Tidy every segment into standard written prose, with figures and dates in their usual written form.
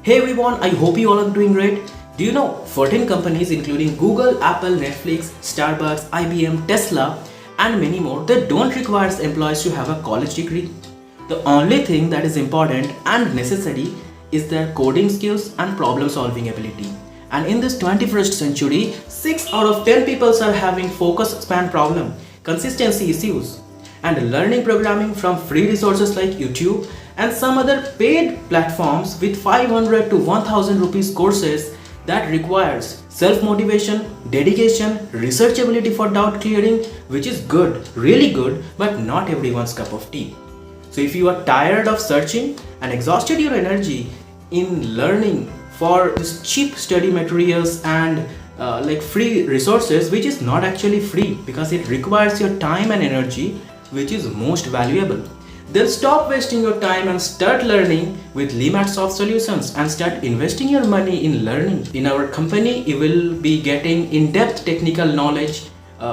Hey everyone, I hope you all are doing great. Do you know 14 companies including Google, Apple, Netflix, Starbucks, IBM, Tesla and many more that don't require employees to have a college degree? The only thing that is important and necessary is their coding skills and problem solving ability. And in this 21st century, 6 out of 10 people are having focus span problem, consistency issues, and learning programming from free resources like YouTube and some other paid platforms with 500 to 1000 rupees courses that requires self-motivation, dedication, researchability for doubt clearing, which is good, really good, but not everyone's cup of tea. So if you are tired of searching and exhausted your energy in learning for this cheap study materials and like free resources, which is not actually free because it requires your time and energy, which is most valuable, then stop wasting your time and start learning with LiMAT Solutions and start investing your money in learning. In our company, you will be getting in-depth technical knowledge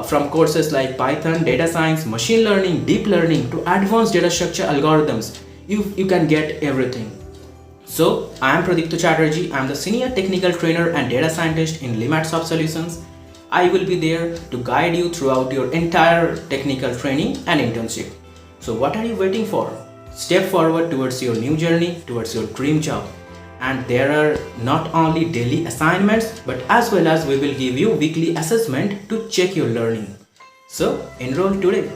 from courses like Python, data science, machine learning, deep learning to advanced data structure algorithms. You can get everything. So, I am Pradipta Chatterjee. I am the Senior Technical Trainer and Data Scientist in LiMAT Solutions. I will be there to guide you throughout your entire technical training and internship. So what are you waiting for? Step forward towards your new journey, towards your dream job. And there are not only daily assignments, but as well as we will give you weekly assessment to check your learning. So enroll today.